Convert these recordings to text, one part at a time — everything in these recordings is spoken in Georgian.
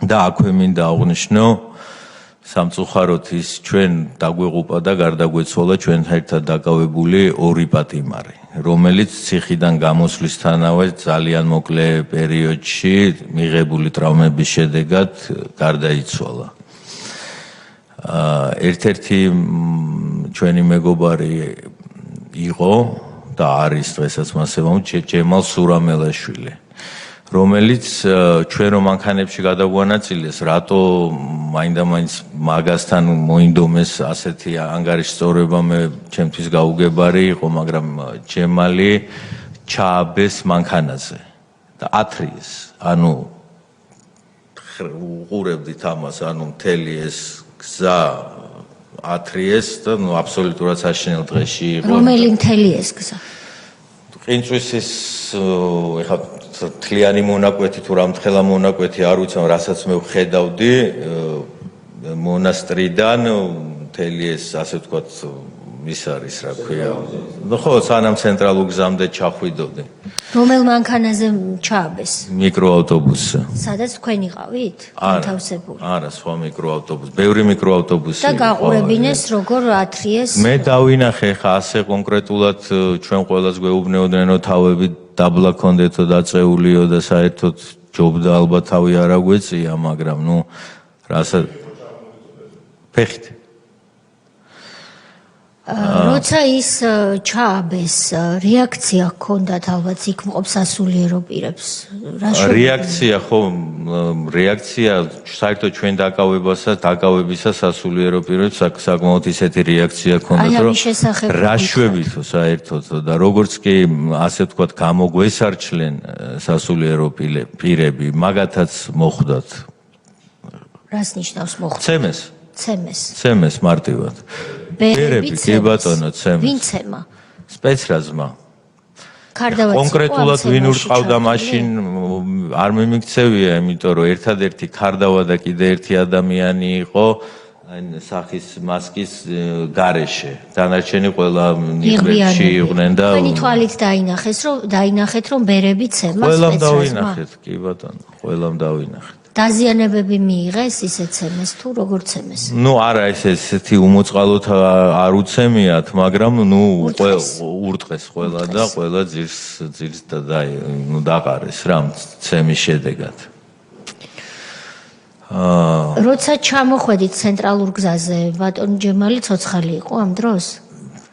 და აქვე მინდა აღვნიშნო სამწუხაროდ ის ჩვენ დაგვეღუპა და გარდაგვეცვალა ჩვენთან ერთად დაკავებული ორი პატიმარი, რომელიც ციხიდან გამოსვლისთანავე ძალიან მოკლე პერიოდში მიღებული ტრაუმების შედეგად გარდაიცვალა. ერთ-ერთი ჩვენი მეგობარი იყო და არის დღესაც მასე ჯემალ სურამელაშვილი, რომელიც ჩვენ რომ მანქანებში გადაგვანაწილეს, რატო მაინდა-მაინც მაგასთან მოინდომეს ასეთი ანგარიშსწორება მე ჩემთვის გაუგებარი იყო, მაგრამ ჯემალი ჩააბეს მანქანაზე და ათრიეს. ანუ უყურებდით ამას, ანუ მთელი ეს გზა ათრიეს და აბსოლუტურად საშინელ დღეში იყო. რომელი მთელი ეს გზა? ყინწვისის ეხლა თლიანი მონაკვეთი თუ რამთხელა მონაკვეთი არ ვიცი, რასაც მე ვხედავდი მონასტრიდან მთელი ეს ასე ვთქვათ ის არის რა ქვია. ხო, სანამ ცენტრალურ გზამდე ჩახვიდოდი. რომელ მანქანაზე ჩააბეს? მიკროავტობუსზე. სადაც თქვენ იყავით? განთავსებული. არა, სხვა მიკროავტობუსი, ბევრი მიკროავტობუსი. და გაყურებინეს როგორ ათრიეს? მე დავინახე ხა ასე კონკრეტულად ჩვენ ყველას გვეუბნეოდნენ რომ თავები დაბლა ქონდეთო დაწეულიო და საერთოდ ჯობდა ალბათ თავი არ აგვეწია, მაგრამ ნუ რასაც ფეხით როცა ის ჩააბეს, რეაქცია ჰქონდათ ალბათ იქ მყოფ სასულიერო პირებს. რეაქცია ხო, რეაქცია საერთოდ ჩვენ დაკავებისას სასულიერო პირებს საკმაოდ ისეთი რეაქცია ჰქონდათ, რომ რაშვებითო საერთოდ და როგორც კი ასე ვთქვათ გამოგვესარჩლენ სასულიერო პირები, მაგათაც მოხვდათ. რას ნიშნავს მოხვდათ? ცემეს მარტივად. ბერები, კი ბატონო, ცემეს. ვინ ცემა? სპეცრაზმა. კარდავაც კონკრეტულად ვინ ურწყავდა მაშინ არ მიმიქცევია, იმიტომ რომ ერთადერთი კარდავა და კიდე ერთი ადამიანი იყო სახის მასკის გარეშე. დანარჩენი ყველა ნიღბებში იყვნენ და თქვენი თვალით დაინახეთ რომ ბერები ცემა სპეცრაზმა. ყველამ დავინახეთ, კი ბატონო, ყველამ დავინახეთ. დაზიანებები მიიღეს ისე ცემეს თუ როგორ ცემეს? ნუ არა ესეთი უმოწყალოდ არ უცემიათ, მაგრამ ნუ ურტყეს ყველა და ყველა ძირს დაყარეს რა ცემის შედეგად. როცა ჩამოხვედით ცენტრალურ გზაზე, ბატონი ჯემალი ცოცხალი იყო ამ დროს?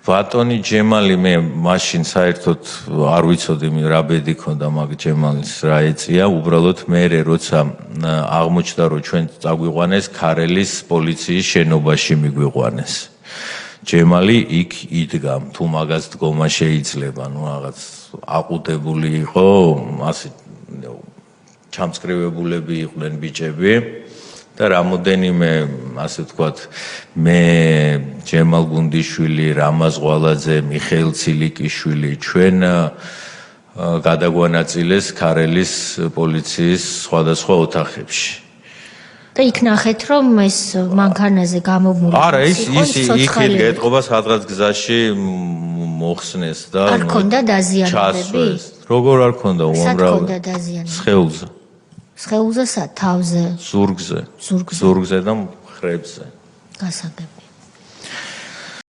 ბატონი ჯემალი მე მაშინ საერთოდ არ ვიცოდი რა ბედი ქონდა მაგ ჯემალის რა ეწია, უბრალოდ მე როცა აღმოჩნდა რომ ჩვენ წაგვიყვანეს ქარელის პოლიციის შენობაში მიგვიყვანეს. ჯემალი იქ იდგა, თუ მაგას დგომა შეიძლება, ნუ რაღაც აყუდებული იყო, ასე ჩამწკრივებულები იყვნენ ბიჭები. და რამოდენიმე ასე ვთქვათ მე ჯემალ გუნდიშვილი, რამაზ ღვალაძე, მიხეილ ცილიკიშვილი ჩვენ გადაგვანაწილეს ქარელის პოლიციის სხვადასხვა ოთახებში. და იქ ნახეთ რომ ეს მანქანაზე გამომული არა ის იქ ეთყობა სადღაც გზაში მოხსნეს და არ ქონდა დაზიანებები? როგორ არ ქონდა უამრავი? სხეულზე. სხეულზე, თავზე, ზურგზე და მხრებზე. გასაგებ.